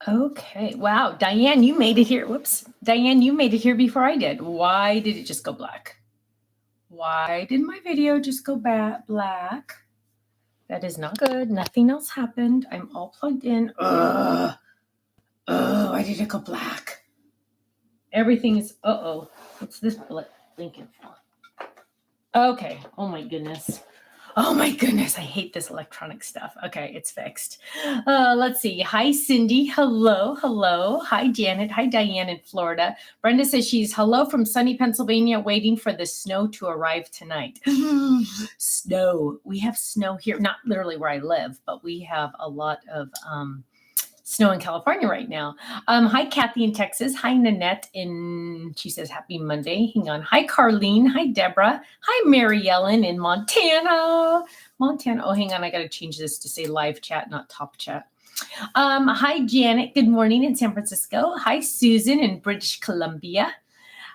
Okay. Wow. Diane, you made it here. Whoops. Diane, you made it here before I did. Why did it just go black? Why did my video just go black? That is not good. Nothing else happened. I'm all plugged in. Ugh. Why did it go black? Everything is, what's this blinking for? Okay. Oh my goodness. Oh my goodness, I hate this electronic stuff. Okay, it's fixed. Let's see. Hi, Cindy. Hello. Hi, Janet. Hi, Diane in Florida. Brenda says she's hello from sunny Pennsylvania, waiting for the snow to arrive tonight. Snow. We have snow here, not literally where I live, but we have a lot of snow in California right now. Hi, Kathy in Texas. Hi, Nanette she says, happy Monday. Hang on. Hi, Carlene. Hi, Deborah. Hi, Mary Ellen in Montana. Oh, hang on. I got to change this to say live chat, not top chat. Hi, Janet. Good morning in San Francisco. Hi, Susan in British Columbia.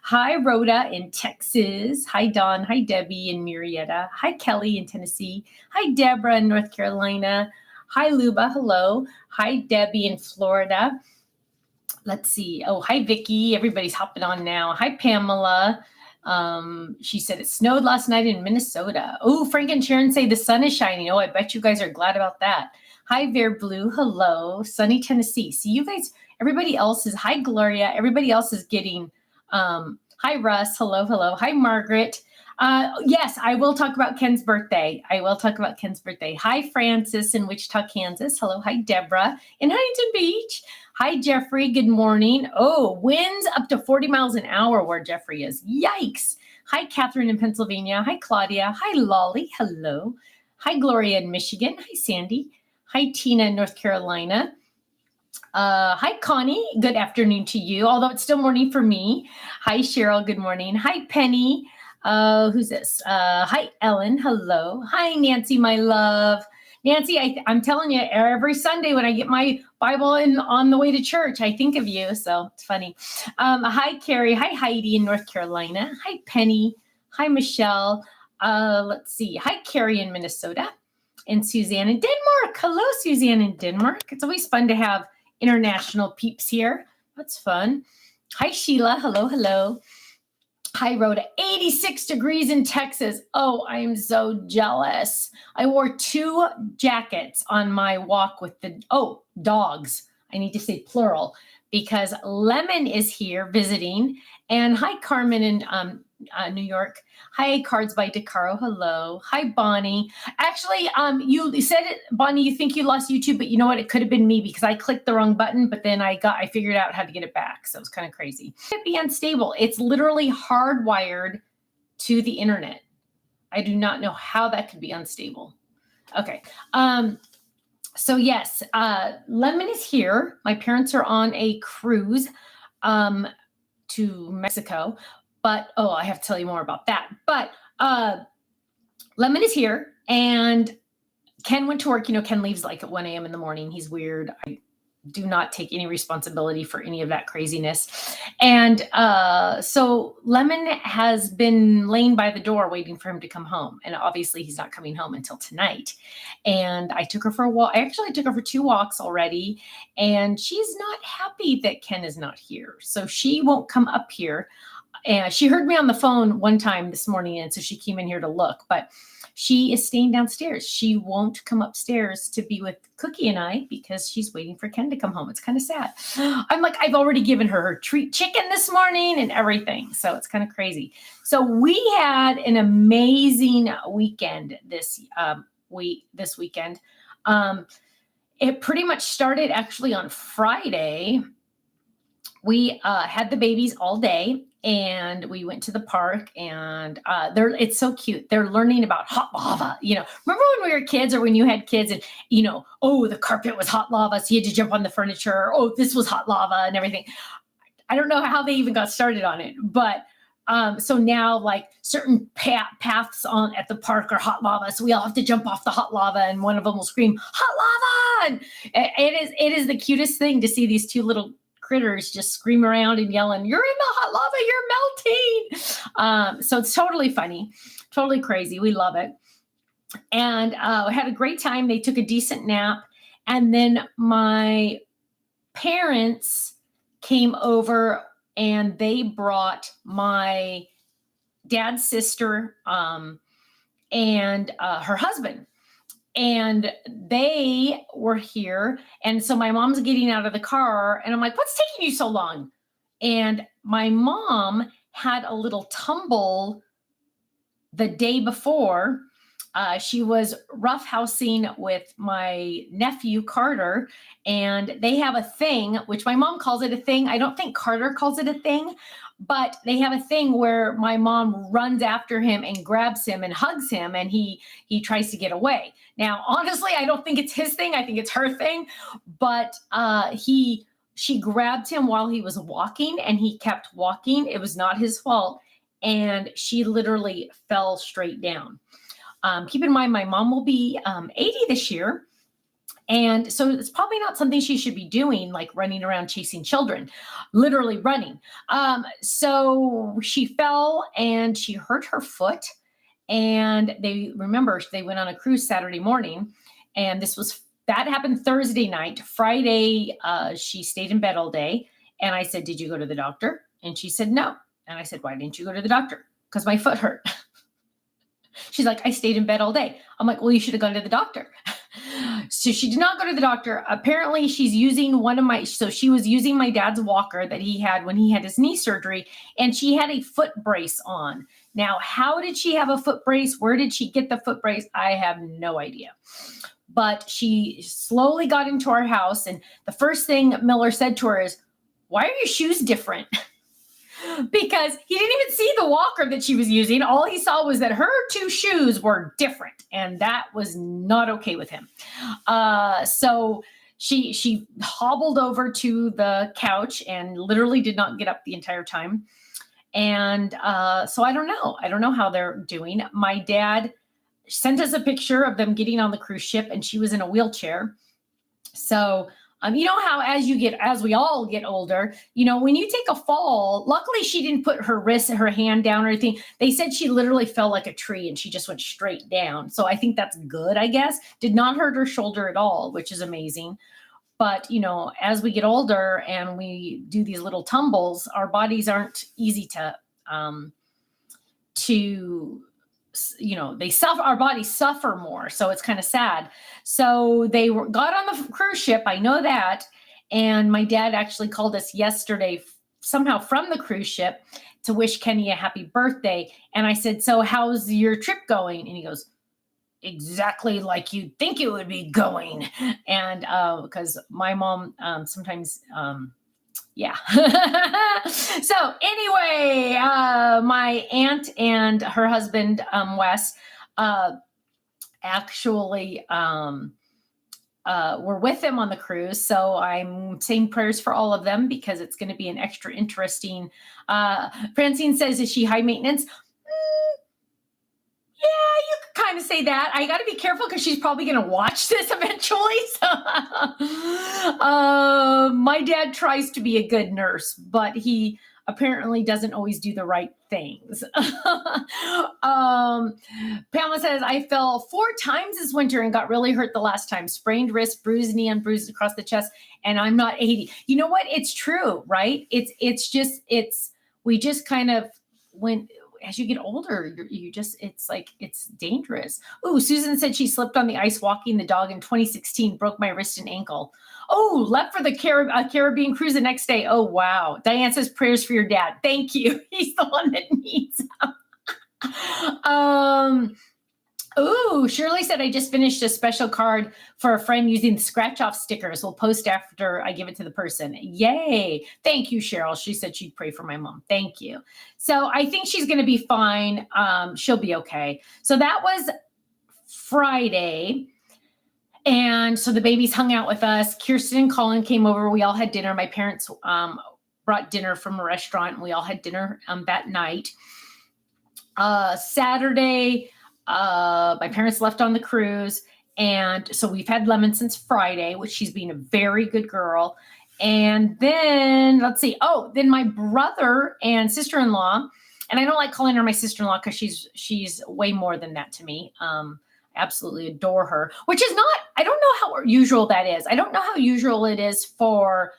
Hi, Rhoda in Texas. Hi, Dawn. Hi, Debbie in Murrieta. Hi, Kelly in Tennessee. Hi, Deborah in North Carolina. Hi, Luba. Hello. Hi, Debbie in Florida. Let's see. Oh, hi, Vicky. Everybody's hopping on now. Hi, Pamela. She said it snowed last night in Minnesota. Oh, Frank and Sharon say the sun is shining. Oh, I bet you guys are glad about that. Hi, Bear Blue. Hello. Sunny Tennessee. See, you guys, everybody else is, hi, Gloria. Everybody else is getting, hi, Russ. Hello. Hi, Margaret. Yes, I will talk about Ken's birthday. Hi, Francis in Wichita, Kansas. Hello. Hi, Deborah in Huntington Beach. Hi, Jeffrey. Good morning. Oh, winds up to 40 miles an hour where Jeffrey is. Yikes. Hi, Catherine in Pennsylvania. Hi, Claudia. Hi, Lolly. Hello. Hi, Gloria in Michigan. Hi, Sandy. Hi, Tina in North Carolina. Hi, Connie. Good afternoon to you, although it's still morning for me. Hi, Cheryl. Good morning. Hi, Penny. Who's this? Hi, Ellen. Hello. Hi, Nancy, my love. Nancy, I'm telling you, every Sunday when I get my Bible on the way to church, I think of you. So it's funny. Hi, Carrie. Hi, Heidi in North Carolina. Hi, Penny. Hi, Michelle. Let's see. Hi, Carrie in Minnesota. And Suzanne in Denmark. Hello, Suzanne in Denmark. It's always fun to have international peeps here. That's fun. Hi, Sheila. Hello. Hi, Rhoda. 86 degrees in Texas. Oh, I'm so jealous. I wore 2 jackets on my walk with the dogs. I need to say plural because Lemon is here visiting. And hi, Carmen in New York. Hi, Cards by DeCaro. Hello. Hi, Bonnie. Actually, you said it, Bonnie, you think you lost YouTube, but you know what? It could have been me because I clicked the wrong button, but then I figured out how to get it back. So it's kind of crazy. It can't be unstable. It's literally hardwired to the internet. I do not know how that could be unstable. Okay. So yes, Lemon is here. My parents are on a cruise to Mexico. But, I have to tell you more about that. But Lemon is here, and Ken went to work. You know, Ken leaves like at 1 a.m. in the morning. He's weird. I do not take any responsibility for any of that craziness. And so Lemon has been laying by the door waiting for him to come home. And obviously he's not coming home until tonight. And I took her for a walk. I actually took her for 2 walks already. And she's not happy that Ken is not here. So she won't come up here. And she heard me on the phone one time this morning, and so she came in here to look, but she is staying downstairs. She won't come upstairs to be with Cookie and I because she's waiting for Ken to come home. It's kind of sad. I'm like, I've already given her treat chicken this morning and everything. So it's kind of crazy. So we had an amazing weekend this weekend. It pretty much started actually on Friday. We had the babies all day. And we went to the park, and it's so cute. They're learning about hot lava. You know, remember when we were kids, or when you had kids, and the carpet was hot lava, so you had to jump on the furniture. Oh, this was hot lava and everything. I don't know how they even got started on it, but so now like certain paths at the park are hot lava, so we all have to jump off the hot lava, and one of them will scream hot lava. And it is the cutest thing to see these 2 little critters just scream around and yelling, "You're in the hot lava, you're melting." So it's totally funny, totally crazy. We love it. And we had a great time. They took a decent nap. And then my parents came over and they brought my dad's sister and her husband. And they were here. And so my mom's getting out of the car and I'm like, what's taking you so long? And my mom had a little tumble the day before. She was roughhousing with my nephew, Carter, and they have a thing, which my mom calls it a thing. I don't think Carter calls it a thing, but they have a thing where my mom runs after him and grabs him and hugs him, and he tries to get away. Now, honestly, I don't think it's his thing. I think it's her thing, but she grabbed him while he was walking, and he kept walking. It was not his fault, and she literally fell straight down. Keep in mind, my mom will be 80 this year. And so it's probably not something she should be doing, like running around chasing children, literally running. So she fell and she hurt her foot. And they went on a cruise Saturday morning. And that happened Thursday night. Friday, she stayed in bed all day. And I said, did you go to the doctor? And she said, no. And I said, why didn't you go to the doctor? Because my foot hurt. She's like, I stayed in bed all day. I'm like, well, you should have gone to the doctor. So she did not go to the doctor. Apparently she's using she was using my dad's walker that he had when he had his knee surgery, and she had a foot brace on. Now, how did she have a foot brace? Where did she get the foot brace? I have no idea. But she slowly got into our house, and the first thing Miller said to her is, why are your shoes different? Because he didn't even see the walker that she was using. All he saw was that her two shoes were different, and that was not okay with him. So she hobbled over to the couch and literally did not get up the entire time. And so I don't know. I don't know how they're doing. My dad sent us a picture of them getting on the cruise ship, and she was in a wheelchair. So you know how as we all get older, when you take a fall, luckily she didn't put her hand down or anything. They said she literally fell like a tree and she just went straight down. So I think that's good, I guess. Did not hurt her shoulder at all, which is amazing. But, as we get older and we do these little tumbles, our bodies aren't easy to they suffer, our bodies suffer more. So it's kind of sad. So they got on the cruise ship. I know that. And my dad actually called us yesterday, somehow from the cruise ship, to wish Kenny a happy birthday. And I said, so how's your trip going? And he goes, exactly like you'd think it would be going. And because my mom sometimes, yeah. So anyway, my aunt and her husband, Wes, actually were with them on the cruise. So I'm saying prayers for all of them because it's going to be an extra interesting. Francine says, is she high maintenance? Yeah, you could kind of say that. I got to be careful because she's probably going to watch this eventually. So, my dad tries to be a good nurse, but he apparently doesn't always do the right things. Pamela says, I fell 4 times this winter and got really hurt the last time. Sprained wrist, bruised knee, and bruised across the chest. And I'm not 80. You know what? It's true, right? We just kind of as you get older, it's dangerous. Oh, Susan said she slipped on the ice walking the dog in 2016, broke my wrist and ankle. Oh, left for the Caribbean cruise the next day. Oh, wow. Diane says prayers for your dad. Thank you. He's the one that needs them. Oh, Shirley said, I just finished a special card for a friend using the scratch off stickers. We'll post after I give it to the person. Yay. Thank you, Cheryl. She said she'd pray for my mom. Thank you. So I think she's going to be fine. She'll be okay. So that was Friday. And so the babies hung out with us. Kirsten and Colin came over. We all had dinner. My parents brought dinner from a restaurant, and we all had dinner that night. Saturday, my parents left on the cruise, and so we've had Lemon since Friday, which she's been a very good girl. And then then my brother and sister-in-law, and I don't like calling her my sister-in-law because she's way more than that to me. Absolutely adore her, which is not, I don't know how usual that is. I don't know how usual it is for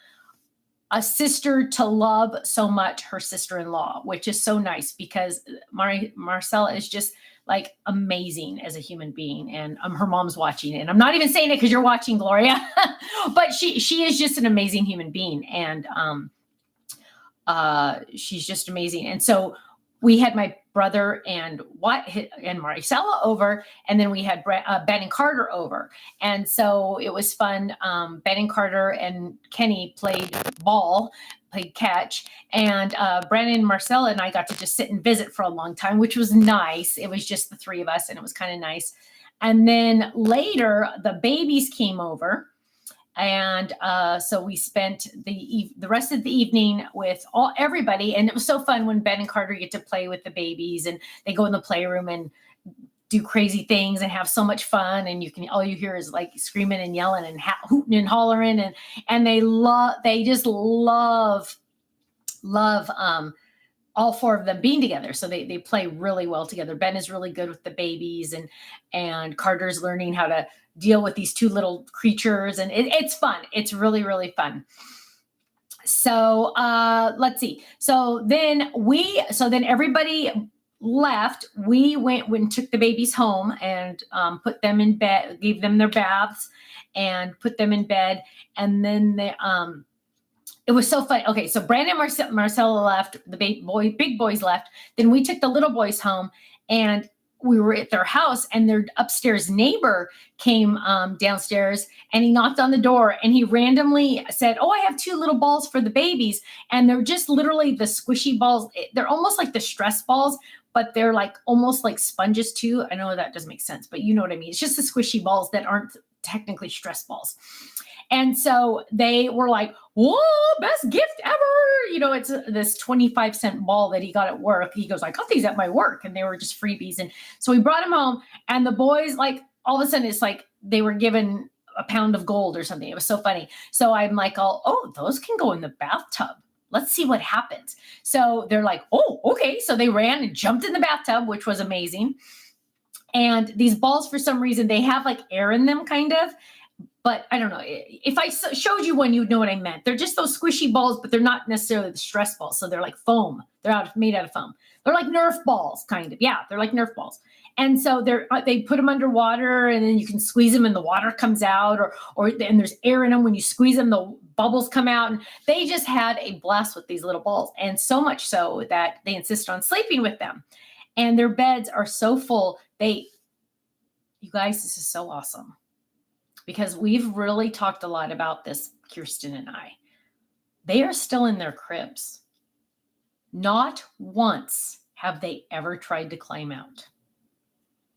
a sister to love so much her sister-in-law, which is so nice because Marcella is just like amazing as a human being, and her mom's watching, and I'm not even saying it because you're watching, Gloria, but she is just an amazing human being, and she's just amazing. And so we had my brother and Maricela over, and then we had Ben and Carter over. And so it was fun. Ben and Carter and Kenny played catch, and Brandon, Marcella, and I got to just sit and visit for a long time, which was nice. It was just the three of us, and it was kind of nice. And then later, the babies came over. And so we spent the rest of the evening with everybody, and it was so fun when Ben and Carter get to play with the babies, and they go in the playroom and do crazy things and have so much fun. And all you hear is like screaming and yelling and hooting and hollering, and they just love all four of them being together. So they play really well together. Ben is really good with the babies, and Carter's learning how to deal with these two little creatures, and it's fun. It's really, really fun. So let's see. So then everybody left. We went and took the babies home and put them in bed, gave them their baths, and put them in bed. And then it was so fun. Okay, so Brandon and Marcella left. The big boys left. Then we took the little boys home, and we were at their house, and their upstairs neighbor came downstairs, and he knocked on the door, and he randomly said, "Oh, I have two little balls for the babies." And they're just literally the squishy balls. They're almost like the stress balls, but they're like almost like sponges too. I know that doesn't make sense, but you know what I mean. It's just the squishy balls that aren't technically stress balls. And so they were like, "Whoa, best gift ever." You know, it's this 25-cent ball that he got at work. He goes, "I got these at my work," and they were just freebies. And so we brought them home, and the boys, like, all of a sudden, it's like they were given a pound of gold or something. It was so funny. So I'm like, "Oh, those can go in the bathtub. Let's see what happens." So they're like, "Oh, okay." So they ran and jumped in the bathtub, which was amazing. And these balls, for some reason, they have like air in them, kind of. But I don't know. If I showed you one, you'd know what I meant. They're just those squishy balls, but they're not necessarily the stress balls. So they're like foam. They're made out of foam. They're like Nerf balls, kind of. Yeah, they're like Nerf balls. And so they put them underwater, and then you can squeeze them, and the water comes out, and there's air in them. When you squeeze them, the bubbles come out. And they just had a blast with these little balls, and so much so that they insist on sleeping with them. And their beds are so full. You guys, this is so awesome. Because we've really talked a lot about this, Kirsten and I. They are still in their cribs. Not once have they ever tried to climb out.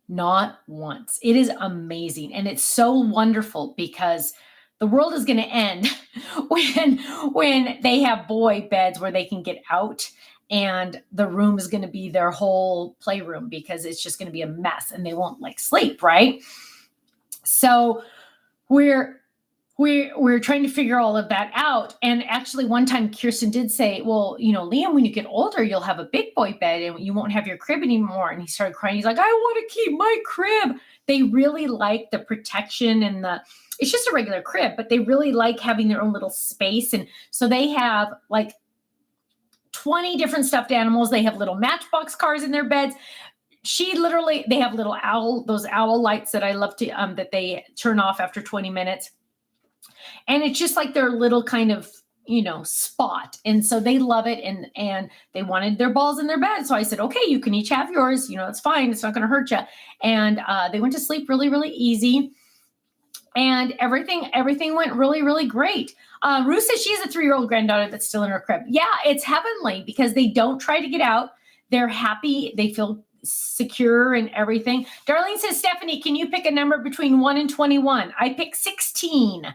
Not once. It is amazing. And it's so wonderful because the world is going to end when they have boy beds where they can get out, and the room is going to be their whole playroom because it's just going to be a mess and they won't like sleep, right? So we're trying to figure all of that out. And actually one time Kirsten did say, "Well, you know, Liam, when you get older, you'll have a big boy bed and you won't have your crib anymore." And he started crying. He's like, "I want to keep my crib." They really like the protection and it's just a regular crib, but they really like having their own little space. And so they have like 20 different stuffed animals. They have little Matchbox cars in their beds. They have those owl lights that I love to, that they turn off after 20 minutes. And it's just like their little kind of, spot. And so they love it. And they wanted their balls in their bed. So I said, "Okay, you can each have yours. It's fine. It's not going to hurt you." And they went to sleep really, really easy. And everything went really, really great. Ruth says she has a 3-year-old granddaughter that's still in her crib. Yeah, it's heavenly because they don't try to get out. They're happy. They feel secure and everything. Darlene says, "Stephanie, can you pick a number between 1 and 21? I picked 16.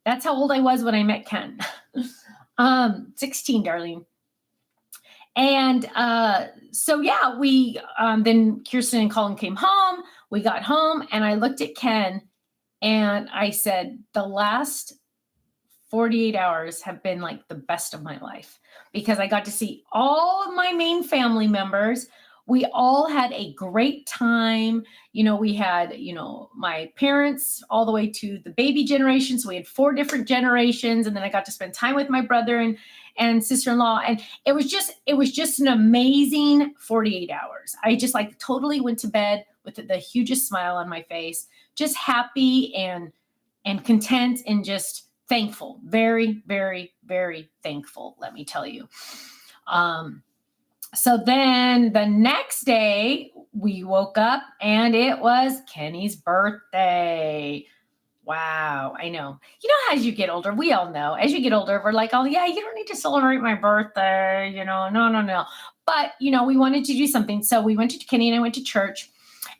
That's how old I was when I met Ken. 16, Darlene. And so yeah, we then Kirsten and Colin came home. We got home, and I looked at Ken, and I said, "The last 48 hours have been like the best of my life," because I got to see all of my main family members. We all had a great time. We had, my parents all the way to the baby generation. So we had 4 different generations. And then I got to spend time with my brother and sister-in-law. And it was just an amazing 48 hours. I just totally went to bed with the hugest smile on my face, just happy and content and just thankful. Very, very, very thankful, let me tell you. So then the next day we woke up and it was Kenny's birthday. Wow, I know. As you get older, we all know, as you get older, we're like, oh yeah, you don't need to celebrate my birthday, no. But, we wanted to do something. So we went to Kenny and I went to church.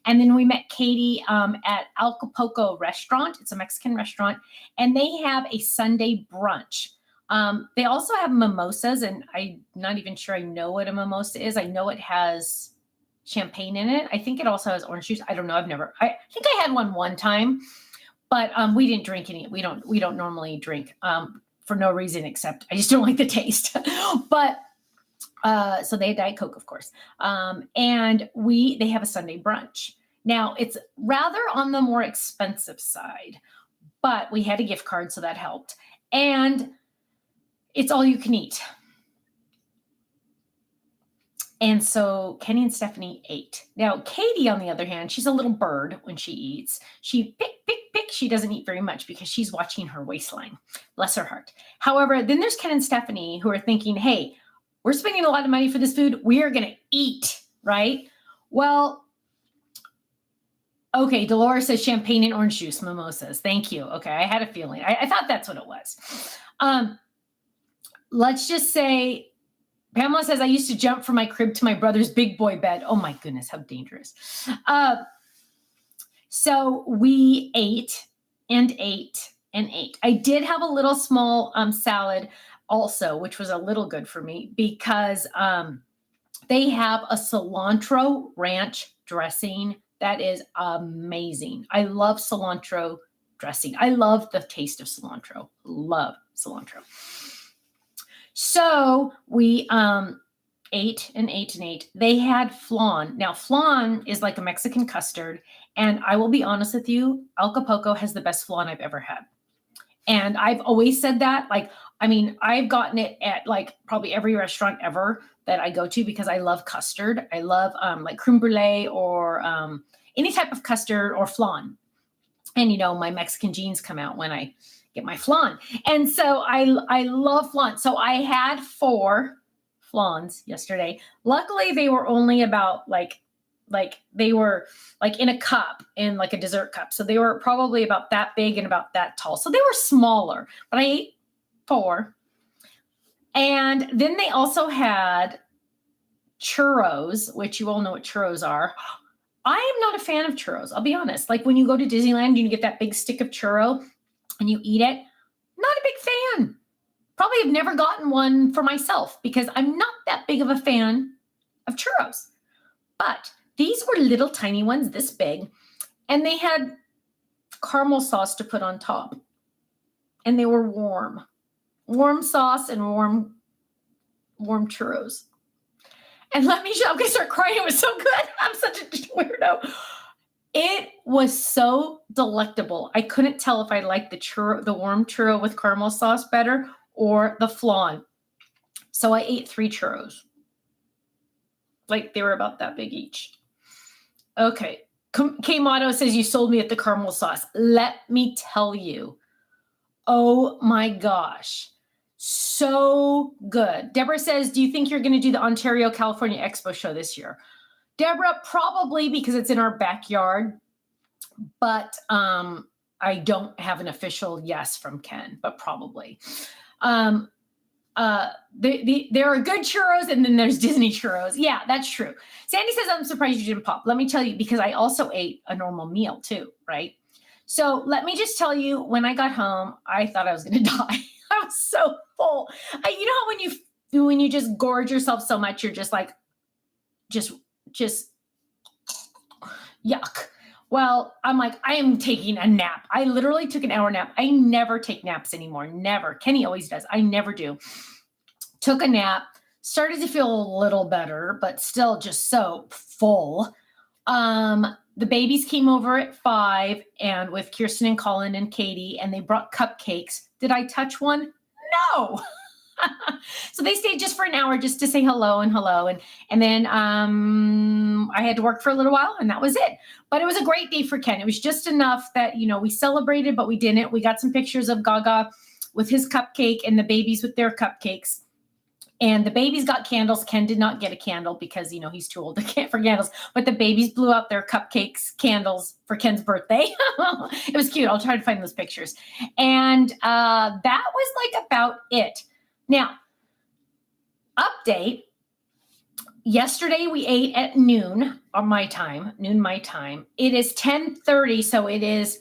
And then we met Katie at Acapulco restaurant. It's a Mexican restaurant. And they have a Sunday brunch. They also have mimosas, and I'm not even sure I know what a mimosa is. I know it has champagne in it. I think it also has orange juice. I don't know. I think I had one time, but we didn't drink any. We don't normally drink for no reason except I just don't like the taste. But so they had Diet Coke, of course. And they have a Sunday brunch. Now it's rather on the more expensive side, but we had a gift card, so that helped. And it's all you can eat. And so Kenny and Stephanie ate. Now, Katie, on the other hand, she's a little bird when she eats. She pick. She doesn't eat very much because she's watching her waistline. Bless her heart. However, then there's Ken and Stephanie who are thinking, hey, we're spending a lot of money for this food. We are going to eat, right? Well, okay, Dolores says champagne and orange juice, mimosas. Thank you. Okay, I had a feeling. I thought that's what it was. Let's just say, Pamela says, I used to jump from my crib to my brother's big boy bed. Oh my goodness, how dangerous. So we ate and ate and ate. I did have a little small salad also, which was a little good for me because they have a cilantro ranch dressing that is amazing. I love cilantro dressing. I love the taste of cilantro. Love cilantro. So we ate and ate and ate. They had flan. Now, flan is like a Mexican custard. And I will be honest with you, Acapulco has the best flan I've ever had. And I've always said that. I've gotten it at probably every restaurant ever that I go to because I love custard. I love creme brulee or any type of custard or flan. And, my Mexican genes come out when I get my flan. And so I love flan. So I had 4 flans yesterday. Luckily, they were only about they were in a cup, in a dessert cup. So they were probably about that big and about that tall. So they were smaller, but I ate 4. And then they also had churros, which you all know what churros are. I am not a fan of churros. I'll be honest. When you go to Disneyland, you get that big stick of churro and you eat it. Not a big fan. Probably have never gotten one for myself because I'm not that big of a fan of churros. But these were little tiny ones this big, and they had caramel sauce to put on top. And they were warm. Warm sauce and warm churros. And I'm going to start crying. It was so good. I'm such a weirdo. It was so delectable. I couldn't tell if I liked the warm churro with caramel sauce better or the flan. So I ate 3 churros. They were about that big each. Okay. K-Motto says, you sold me at the caramel sauce. Let me tell you. Oh my gosh. So good. Deborah says, do you think you're going to do the Ontario, California Expo show this year? Deborah, probably because it's in our backyard. But I don't have an official yes from Ken, but probably. There are good churros and then there's Disney churros. Yeah, that's true. Sandy says, I'm surprised you didn't pop. Let me tell you, because I also ate a normal meal too, right? So let me just tell you, when I got home, I thought I was going to die. I was so full. You know how when you just gorge yourself so much, you're just just yuck. Well, I'm I am taking a nap. I literally took an hour nap. I never take naps anymore. Never. Kenny always does. I never do. Took a nap, Started to feel a little better, but still just so full. The babies came over at 5 and with Kirsten and Colin and Katie, and they brought cupcakes. Did I touch one? No. So they stayed just for an hour just to say hello. And then I had to work for a little while, and that was it. But it was a great day for Ken. It was just enough that, we celebrated, but we didn't. We got some pictures of Gaga with his cupcake and the babies with their cupcakes. And the babies got candles. Ken did not get a candle because, he's too old for candles. But the babies blew out their candles for Ken's birthday. It was cute. I'll try to find those pictures. And that was like about it. Now, update. Yesterday we ate at noon my time. It is 10:30, so it is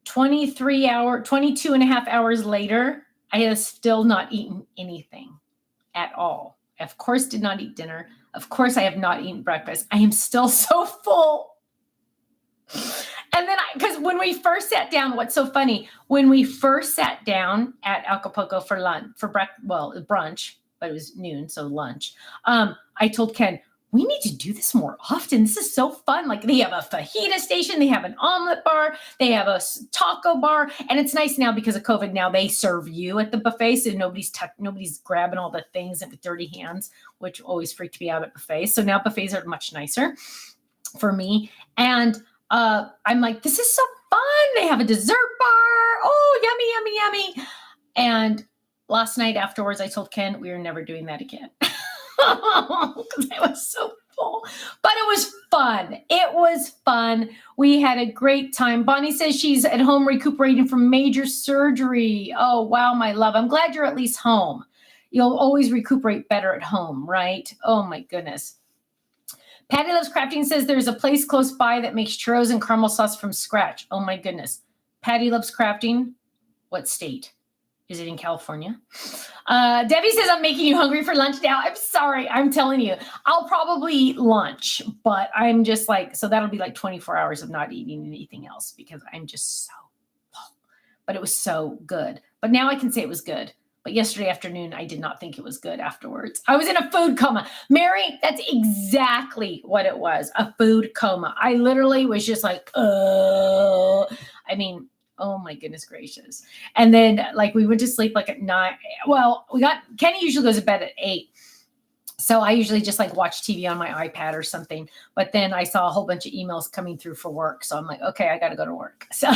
22 and a half hours later. I have still not eaten anything at all. Of course, did not eat dinner. Of course, I have not eaten breakfast. I am still so full. And then because when we first sat down, what's so funny, when we first sat down at Acapulco for brunch, but it was noon, so lunch, I told Ken, we need to do this more often. This is so fun. Like they have a fajita station, they have an omelet bar, they have a taco bar, and it's nice now because of COVID. Now they serve you at the buffet, so nobody's grabbing all the things with dirty hands, which always freaked me out at buffets. So now buffets are much nicer for me, and I'm like, this is so fun. They have a dessert bar. Oh, yummy, yummy, yummy. And last night afterwards, I told Ken we were never doing that again because I was so full. But it was fun. It was fun. We had a great time. Bonnie says she's at home recuperating from major surgery. Oh, wow, my love. I'm glad you're at least home. You'll always recuperate better at home, right? Oh, my goodness. Patty Loves Crafting says there's a place close by that makes churros and caramel sauce from scratch. Oh, my goodness. Patty Loves Crafting. What state? Is it in California? Debbie says, I'm making you hungry for lunch now. I'm sorry. I'm telling you, I'll probably eat lunch, but I'm just like, so that'll be like 24 hours of not eating anything else because I'm just so full. But it was so good. But now I can say it was good. But yesterday afternoon, I did not think it was good afterwards. I was in a food coma. Mary, that's exactly what it was, a food coma. I literally was just like, oh my goodness gracious. And then like we went to sleep like at 9. Well, Kenny usually goes to bed at 8. So I usually just like watch TV on my iPad or something. But then I saw a whole bunch of emails coming through for work. So I'm like, okay, I got to go to work. So,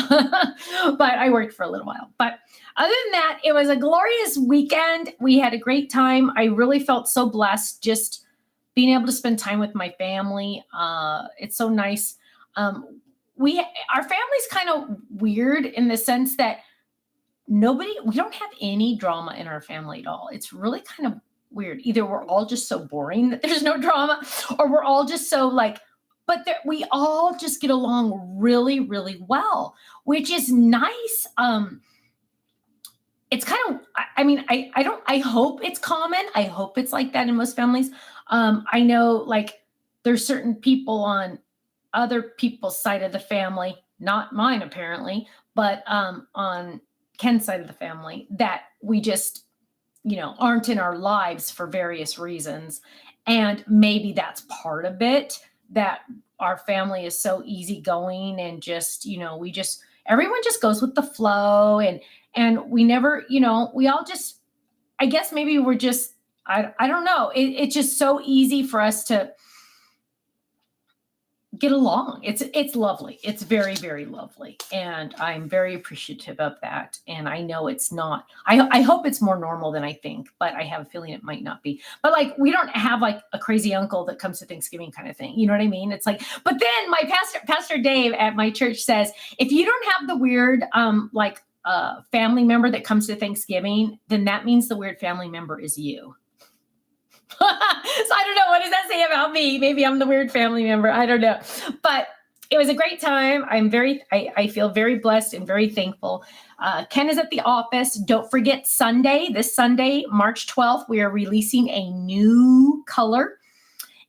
but I worked for a little while. But other than that, it was a glorious weekend. We had a great time. I really felt so blessed just being able to spend time with my family. It's so nice. Our family's kind of weird in the sense that we don't have any drama in our family at all. It's really kind of weird. Either we're all just so boring that there's no drama, or we're all just so we all just get along really, really well, which is nice. It's kind of, I hope it's common. I hope it's like that in most families. I know like there's certain people on other people's side of the family, not mine apparently, but on Ken's side of the family that we just, aren't in our lives for various reasons. And maybe that's part of it, that our family is so easygoing and just, everyone just goes with the flow and we never, we all just, I guess maybe we're just, I don't know. It's just so easy for us to get along. It's lovely. It's very, very lovely. And I'm very appreciative of that. And I know it's not, I hope it's more normal than I think, but I have a feeling it might not be. But like, we don't have like a crazy uncle that comes to Thanksgiving kind of thing. You know what I mean? It's like, but then my Pastor Dave at my church says, if you don't have the weird, family member that comes to Thanksgiving, then that means the weird family member is you. So I don't know. What does that say about me? Maybe I'm the weird family member. I don't know. But it was a great time. I feel very blessed and very thankful. Ken is at the office. Don't forget this Sunday, March 12th, we are releasing a new color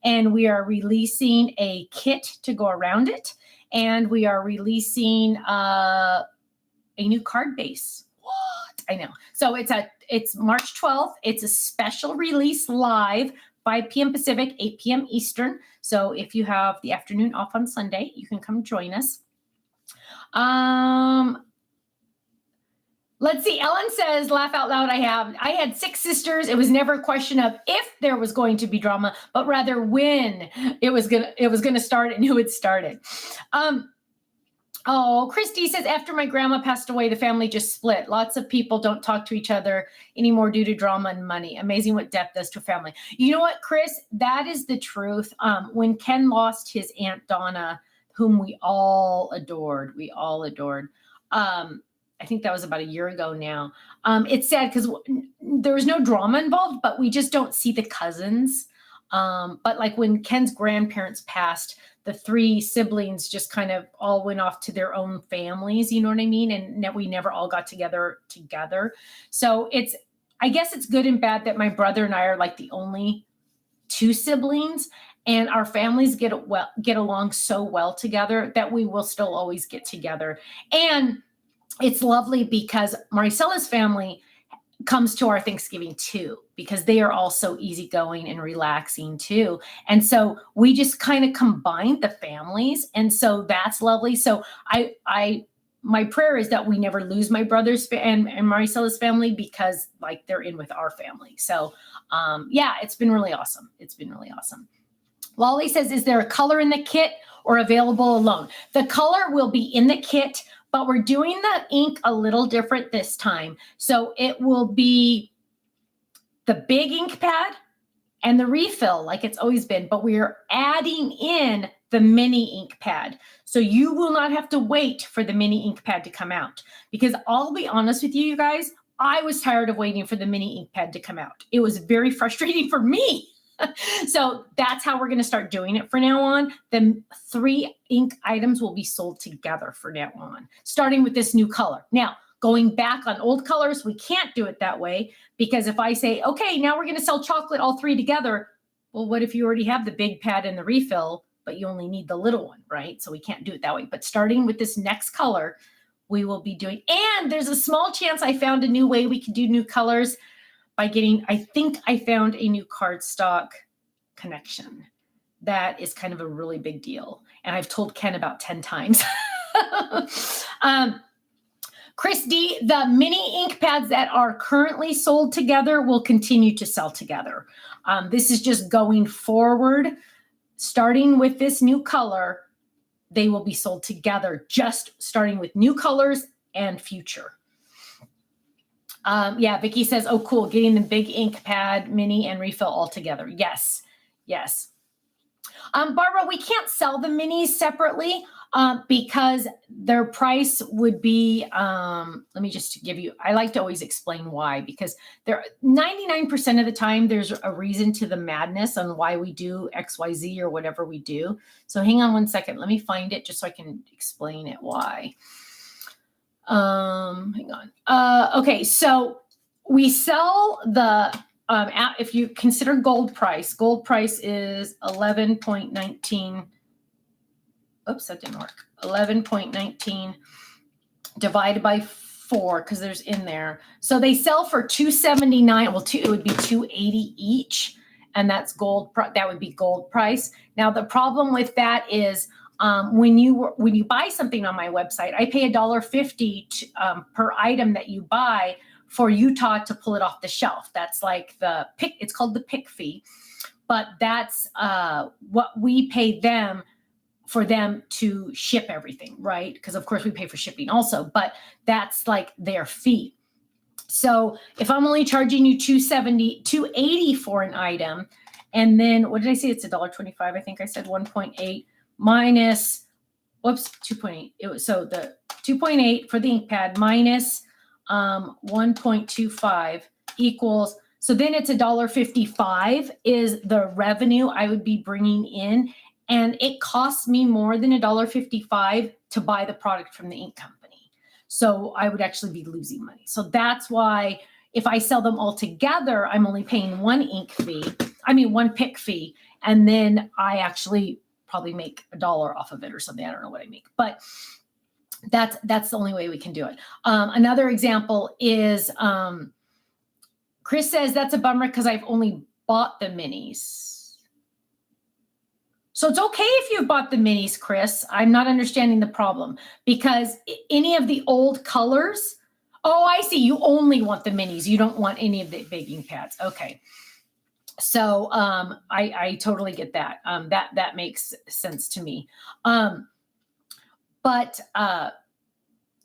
and we are releasing a kit to go around it. And we are releasing a new card base. What? I know. So it's March 12th. It's a special release live, 5 p.m. Pacific, 8 p.m. Eastern. So if you have the afternoon off on Sunday, you can come join us. Let's see. Ellen says, laugh out loud. I had 6 sisters. It was never a question of if there was going to be drama, but rather when it was gonna start and who had started. Oh, Christy says, after my grandma passed away, the family just split. Lots of people don't talk to each other anymore due to drama and money. Amazing what death does to a family. You know what, Chris? That is the truth. When Ken lost his Aunt Donna, whom we all adored, I think that was about a year ago now. It's sad because there was no drama involved, but we just don't see the cousins. But like when Ken's grandparents passed, the 3 siblings just kind of all went off to their own families, you know what I mean? And we never all got together. So I guess it's good and bad that my brother and I are like the only 2 siblings, and our families get along so well together that we will still always get together. And it's lovely because Maricella's family comes to our Thanksgiving too, because they are all so easygoing and relaxing too. And so we just kind of combined the families. And so that's lovely. So my prayer is that we never lose my brother's and Maricella's family, because like they're in with our family. So yeah, it's been really awesome. Lolly says, is there a color in the kit or available alone? The color will be in the kit, but we're doing the ink a little different this time. So it will be the big ink pad and the refill like it's always been, but we're adding in the mini ink pad. So you will not have to wait for the mini ink pad to come out, because I'll be honest with you guys, I was tired of waiting for the mini ink pad to come out. It was very frustrating for me. So that's how we're going to start doing it for now on. The 3 ink items will be sold together for now on, starting with this new color. Now, going back on old colors, we can't do it that way, because if I say, okay, now we're going to sell chocolate all 3 together, well, what if you already have the big pad and the refill, but you only need the little one, right? So we can't do it that way. But starting with this next color, we will be doing, and there's a small chance I found a new way we can do new colors by getting, I think I found a new cardstock connection. That is kind of a really big deal. And I've told Ken about 10 times. Chris D, the mini ink pads that are currently sold together will continue to sell together. This is just going forward, starting with this new color, they will be sold together, just starting with new colors and future. Yeah, Vicky says, oh, cool. Getting the big ink pad, mini, and refill all together. Yes. Barbara, we can't sell the minis separately because their price would be, let me just give you, I like to always explain why, because 99% of the time, there's a reason to the madness on why we do X, Y, Z or whatever we do. So hang on one second. Let me find it just so I can explain it why. Hang on. Okay, so we sell the, if you consider gold price is 11.19. Oops, that didn't work. 11.19 divided by 4, because there's in there. So they sell for $279. Well, it would be $280 each, and that's gold. That would be gold price. Now the problem with that is, when you buy something on my website, I pay $1.50 per item that you buy for Utah to pull it off the shelf. That's like the pick. It's called the pick fee, but that's what we pay them for them to ship everything, right? Because of course we pay for shipping also, but that's like their fee. So if I'm only charging you $280 for an item, and then what did I say? It's $1.25. I think I said 1.8. minus, whoops, 2.8. It was, so the 2.8 for the ink pad minus 1.25 equals, so then it's $1.55 is the revenue I would be bringing in. And it costs me more than $1.55 to buy the product from the ink company. So I would actually be losing money. So that's why if I sell them all together, I'm only paying one pick fee. And then I actually probably make $1 off of it or something. I don't know what I make, but That's the only way we can do it. Another example is Chris says that's a bummer because I've only bought the minis. So it's okay if you've bought the minis, Chris. I'm not understanding the problem because any of the old colors. Oh, I see. You only want the minis. You don't want any of the baking pads. Okay. So I totally get that. That makes sense to me. But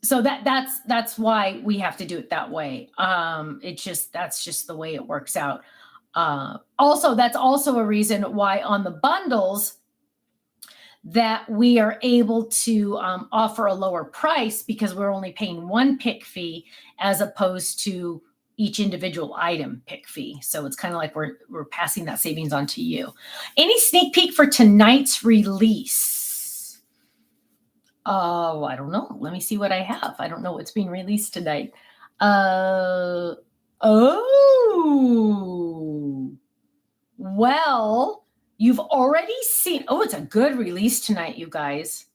so that's why we have to do it that way. That's just the way it works out. Also, that's also a reason why on the bundles that we are able to offer a lower price because we're only paying one pick fee as opposed to each individual item pick fee. So it's kind of like we're passing that savings on to you. Any sneak peek for tonight's release? Oh, I don't know. Let me see what I have. I don't know what's being released tonight. Oh, well, you've already seen. Oh, it's a good release tonight, you guys.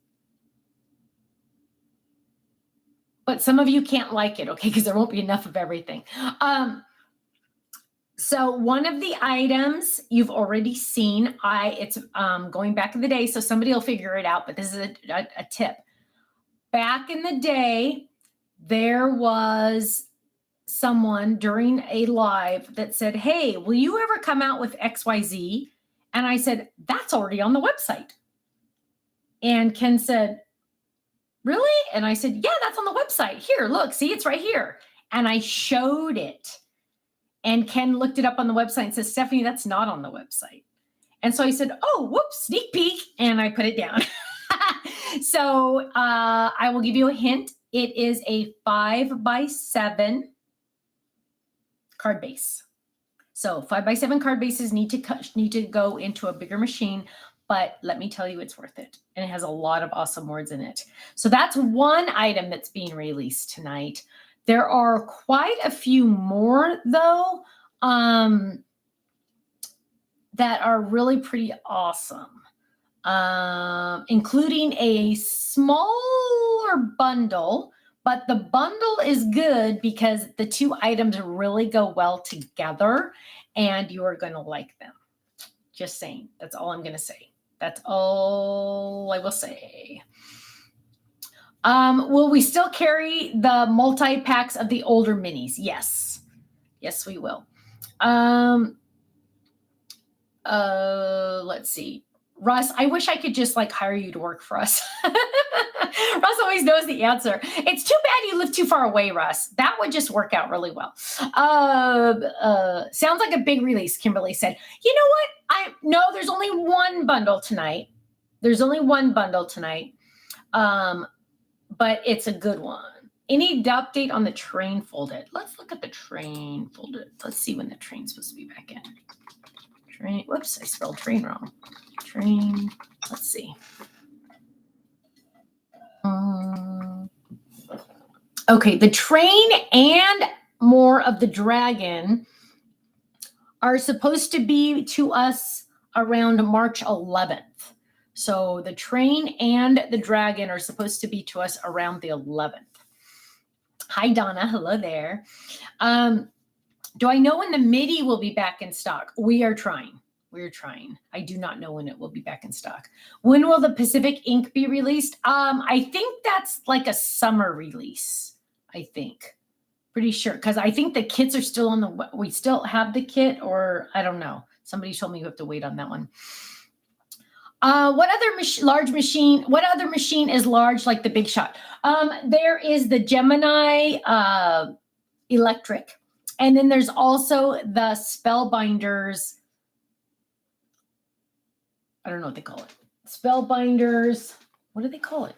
But some of you can't like it, okay, because there won't be enough of everything. So one of the items you've already seen, it's going back in the day, so somebody will figure it out, but this is a tip. Back in the day, there was someone during a live that said, hey, will you ever come out with XYZ? And I said, that's already on the website. And Ken said, really? And I said, yeah, that's on the website. Here, look, see, it's right here. And I showed it. And Ken looked it up on the website and says, Stephanie, that's not on the website. And so I said, oh, whoops, sneak peek. And I put it down. So I will give you a hint. It is a 5x7 card base. So 5x7 card bases need to go into a bigger machine, but let me tell you, it's worth it. And it has a lot of awesome words in it. So that's one item that's being released tonight. There are quite a few more, though, that are really pretty awesome, including a smaller bundle. But the bundle is good because the two items really go well together and you are going to like them. Just saying. That's all I'm going to say. That's all I will say. Will we still carry the multi-packs of the older minis? Yes. Yes, we will. Let's see. Russ, I wish I could just hire you to work for us. Russ always knows the answer. It's too bad you live too far away, Russ. That would just work out really well. Sounds like a big release, Kimberly said. You know what? No, there's only one bundle tonight. There's only one bundle tonight. But it's a good one. Any update on the train folded? Let's look at the train folded. Let's see when the train's supposed to be back in. Train. Whoops, I spelled train wrong. Train. Let's see. Okay, the train and more of the dragon are supposed to be to us around March 11th. So the train and the dragon are supposed to be to us around the 11th. Hi, Donna. Hello there. Do I know when the MIDI will be back in stock? We are trying. We're trying. I do not know when it will be back in stock. When will the Pacific Ink be released? I think that's like a summer release, I think. Pretty sure. Because I think the kits are still on the... We still have the kit, or I don't know. Somebody told me you have to wait on that one. What other large machine? What other machine is large like the Big Shot? There is the Gemini electric, and then there's also the Spellbinders. I don't know what they call it. Spellbinders. What do they call it?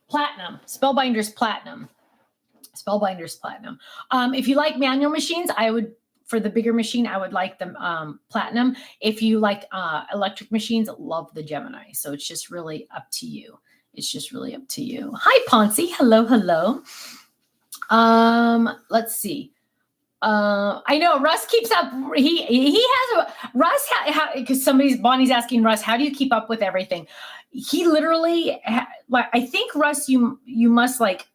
Platinum. Spellbinders Platinum. Spellbinders Platinum. If you like manual machines, I would. For the bigger machine, I would like the Platinum. If you like electric machines, love the Gemini. So it's just really up to you. It's just really up to you. Hi, Ponzi. Hello, hello. Let's see. I know Russ keeps up. He has a Russ because Bonnie's asking Russ, how do you keep up with everything? He literally like, I think Russ, you must like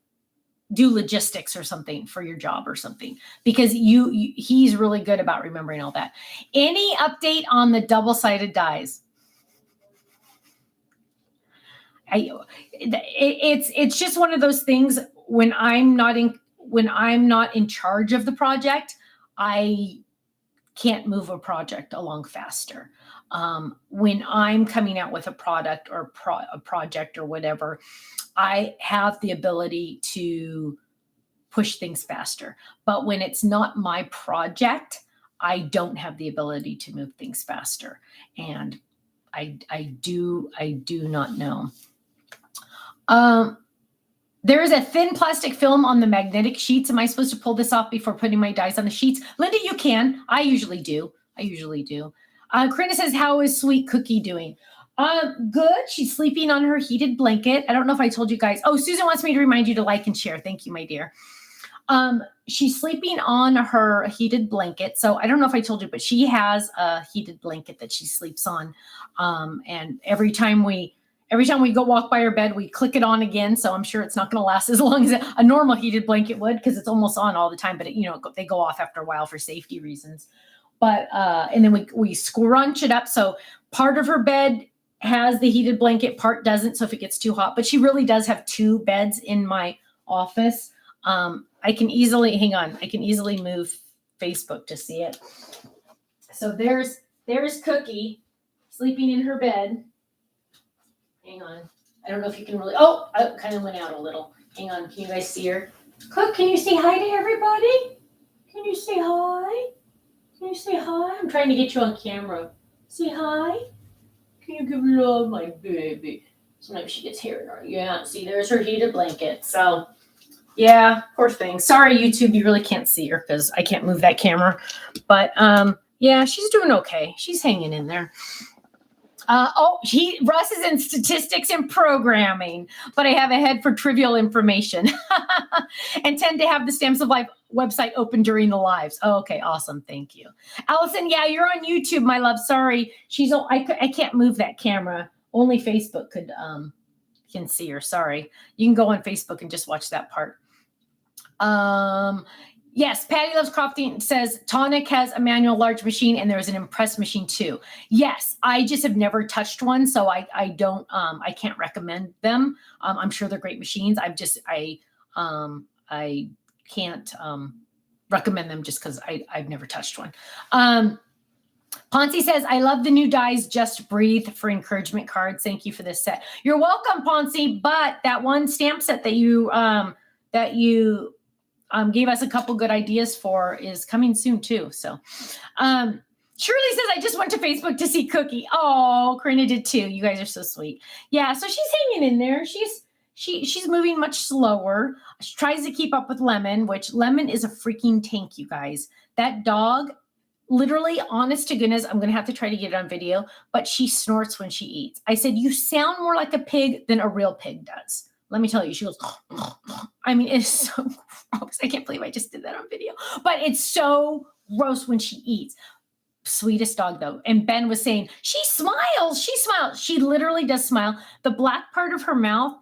do logistics or something for your job or something, because he's really good about remembering all that. Any update on the double-sided dies? It's just one of those things. When I'm not in charge of the project, I can't move a project along faster. When I'm coming out with a product or a project or whatever, I have the ability to push things faster. But when it's not my project, I don't have the ability to move things faster. And I do not know. There is a thin plastic film on the magnetic sheets. Am I supposed to pull this off before putting my dies on the sheets? Linda, you can. I usually do. Karina says, how is Sweet Cookie doing? Good. She's sleeping on her heated blanket. I don't know if I told you guys. Oh, Susan wants me to remind you to like and share. Thank you, my dear. She's sleeping on her heated blanket. So I don't know if I told you, but she has a heated blanket that she sleeps on. And every time we go walk by her bed, we click it on again. So I'm sure it's not going to last as long as a normal heated blanket would, because it's almost on all the time. But they go off after a while for safety reasons. But and then we scrunch it up. So part of her bed has the heated blanket, part doesn't. So if it gets too hot, but she really does have 2 beds in my office. I can easily move Facebook to see it. So there's Cookie sleeping in her bed. Hang on. I don't know if you can really, I kind of went out a little. Hang on. Can you guys see her? Cook, can you say hi to everybody? Can you say hi? I'm trying to get you on camera. Say hi. Can you give love, my baby? Sometimes she gets hair in her. Yeah, see, there's her heated blanket. So, yeah, poor thing. Sorry, YouTube, you really can't see her because I can't move that camera. But, yeah, she's doing okay. She's hanging in there. Russ is in statistics and programming, but I have a head for trivial information and tend to have the Stamps of Life website open during the lives. Oh, okay, awesome. Thank you. Allison, yeah, you're on YouTube, my love. Sorry. I can't move that camera. Only Facebook can see her. Sorry. You can go on Facebook and just watch that part. Yes, Patty Loves Crafting says Tonic has a manual large machine and there's an impress machine too. Yes, I just have never touched one, so I can't recommend them. I'm sure they're great machines. I can't recommend them just because I've never touched one. Ponce says, I love the new dies, Just Breathe for encouragement cards. Thank you for this set. You're welcome, Ponce, but that one stamp set that you gave us a couple good ideas for is coming soon too. So, Shirley says, I just went to Facebook to see Cookie. Oh, Karina did too. You guys are so sweet. Yeah, so she's hanging in there. She's moving much slower. She tries to keep up with Lemon, which Lemon is a freaking tank, you guys. That dog, literally, honest to goodness, I'm going to have to try to get it on video, but she snorts when she eats. I said, you sound more like a pig than a real pig does. Let me tell you, she goes, I mean, it's so gross. I can't believe I just did that on video, but it's so gross when she eats. Sweetest dog though. And Ben was saying, she smiles. She literally does smile. The black part of her mouth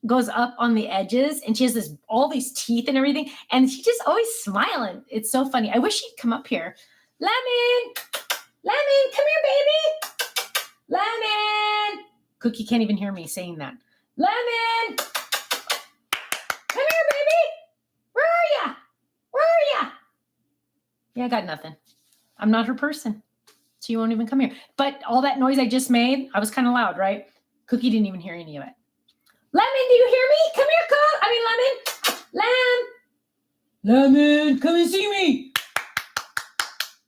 goes up on the edges and she has all these teeth and everything. And she's just always smiling. It's so funny. I wish she'd come up here. Lemon, come here, baby. Lemon. Cookie can't even hear me saying that. Lemon, come here, baby. Where are ya? Yeah, I got nothing. I'm not her person. So you won't even come here. But all that noise I just made, I was kind of loud, right? Cookie didn't even hear any of it. Lemon, do you hear me? Come here, Lemon. Lemon, come and see me.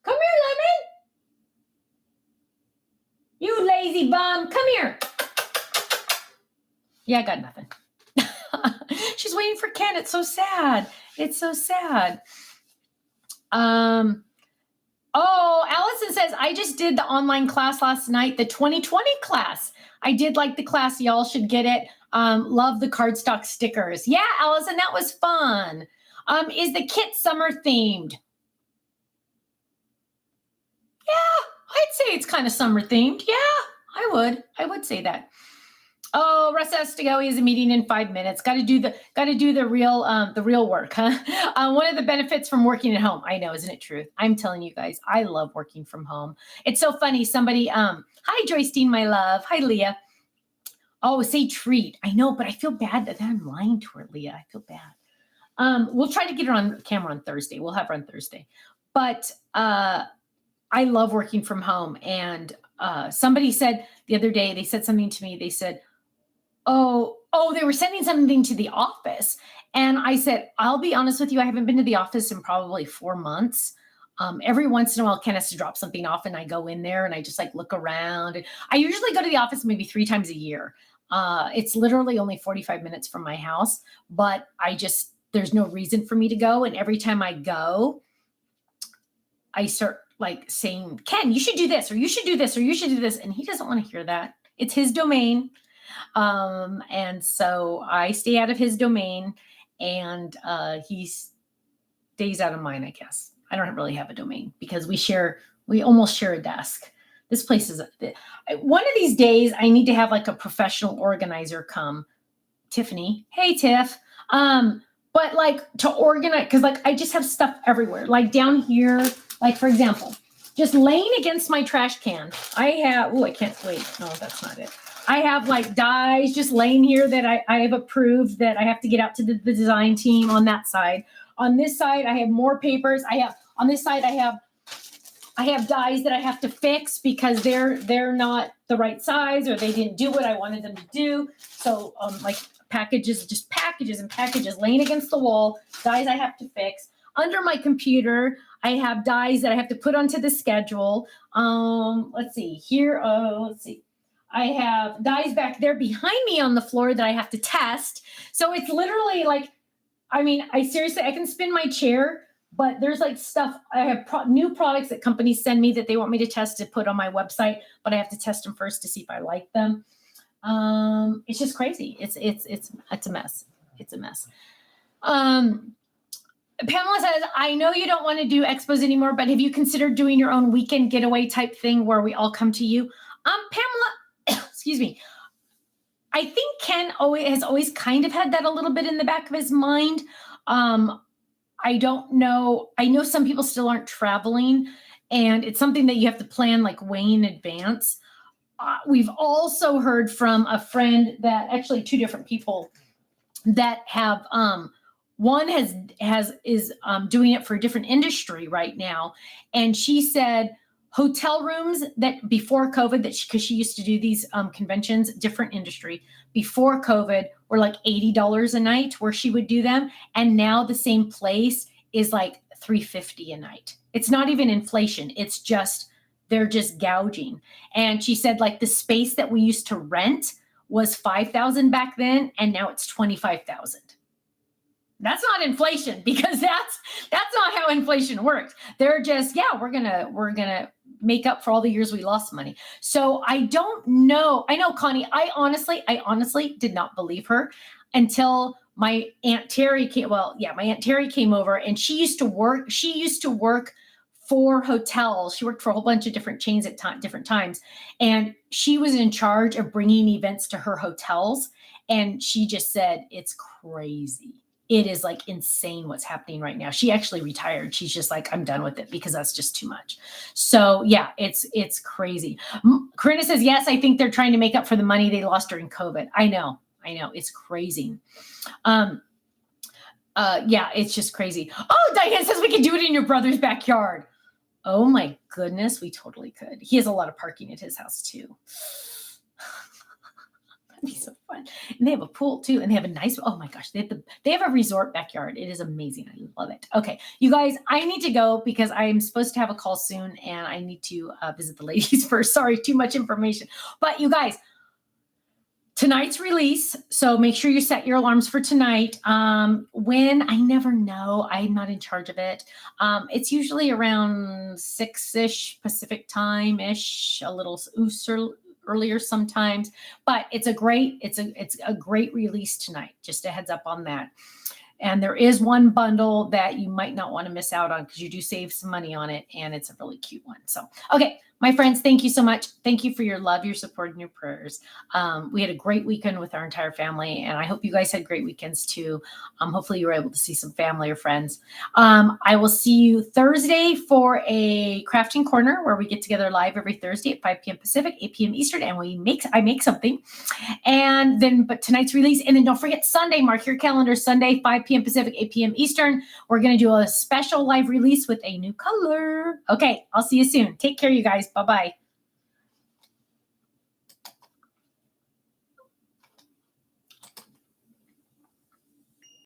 Come here, Lemon. You lazy bum. Come here. Yeah, I got nothing. She's waiting for Ken. It's so sad. Oh, Allison says, I just did the online class last night, the 2020 class. I did like the class. Y'all should get it. Love the cardstock stickers. Yeah, Allison, that was fun. Is the kit summer themed? Yeah, I'd say it's kind of summer themed. Yeah, I would say that. Oh, Russ has to go. He has a meeting in 5 minutes. Got to do the real work, huh? One of the benefits from working at home. I know, isn't it true? I'm telling you guys, I love working from home. It's so funny. Somebody, hi Joyce Dean, my love. Hi Leah. Oh, say treat. I know, but I feel bad that I'm lying to her, Leah. I feel bad. We'll try to get her on camera on Thursday. We'll have her on Thursday. But I love working from home. And somebody said the other day, they said something to me. They said, they were sending something to the office. And I said, I'll be honest with you, I haven't been to the office in probably 4 months. Every once in a while, Ken has to drop something off and I go in there and I just like look around. And I usually go to the office maybe 3 times a year. It's literally only 45 minutes from my house, but there's no reason for me to go. And every time I go, I start like saying, Ken, you should do this, or you should do this, or you should do this. And he doesn't want to hear that. It's his domain. And so I stay out of his domain and he stays out of mine, I guess. I don't really have a domain because we almost share a desk. This place is, one of these days I need to have like a professional organizer come. Tiffany, hey Tiff. But like to organize, because like I just have stuff everywhere. Like down here, like for example, just laying against my trash can, I have, I can't wait. No, that's not it. I have like dies just laying here that I have approved that I have to get out to the design team on that side. On this side, I have more papers. On this side, I have dies that I have to fix because they're not the right size or they didn't do what I wanted them to do. So like packages and packages laying against the wall, dies I have to fix. Under my computer, I have dies that I have to put onto the schedule. Let's see here. I have dies back there behind me on the floor that I have to test. So it's literally like, I can spin my chair, but there's like stuff. I have new products that companies send me that they want me to test to put on my website, but I have to test them first to see if I like them. It's just crazy. It's a mess. It's a mess. Pamela says, I know you don't want to do expos anymore, but have you considered doing your own weekend getaway type thing where we all come to you? Pamela, excuse me. I think Ken has always kind of had that a little bit in the back of his mind. I don't know. I know some people still aren't traveling, and it's something that you have to plan like way in advance. We've also heard from a friend that actually 2 different people that have one is doing it for a different industry right now, and she said hotel rooms that before COVID, because she used to do these conventions, different industry, before COVID were like $80 a night where she would do them, and now the same place is like $350 a night. It's not even inflation. It's just they're just gouging. And she said like the space that we used to rent was $5,000 back then, and now it's $25,000. That's not inflation, because that's not how inflation works. They're just, we're gonna make up for all the years we lost money. So I don't know. I know, Connie, I honestly did not believe her until my Aunt Terry came. Well, yeah, my Aunt Terry came over, and she used to work for hotels. She worked for a whole bunch of different chains at different times. And she was in charge of bringing events to her hotels. And she just said, it's crazy. It is like insane what's happening right now. She actually retired. She's just like, I'm done with it because that's just too much. So yeah, it's crazy. Corinna says, yes, I think they're trying to make up for the money they lost during COVID. I know. It's crazy. It's just crazy. Oh, Diane says we could do it in your brother's backyard. Oh my goodness, we totally could. He has a lot of parking at his house too. That'd be so fun. And they have a pool too, and they have a nice, oh my gosh, they have a resort backyard. It is amazing. I love it. Okay, you guys, I need to go because I'm supposed to have a call soon, and I need to visit the ladies first. Sorry, too much information. But you guys, tonight's release, so make sure you set your alarms for tonight. When, I never know. I'm not in charge of it. It's usually around 6-ish Pacific time-ish, a little earlier sometimes. But it's a great release tonight. Just a heads up on that. And there is one bundle that you might not want to miss out on because you do save some money on it, and it's a really cute one. So, okay, My friends, thank you so much. Thank you for your love, your support, and your prayers. We had a great weekend with our entire family, and I hope you guys had great weekends too. Hopefully, you were able to see some family or friends. I will see you Thursday for a crafting corner where we get together live every Thursday at 5 p.m. Pacific, 8 p.m. Eastern, and I make something. And then, but tonight's release, and then don't forget Sunday, mark your calendar, Sunday, 5 p.m. Pacific, 8 p.m. Eastern. We're going to do a special live release with a new color. Okay, I'll see you soon. Take care, you guys. Bye-bye.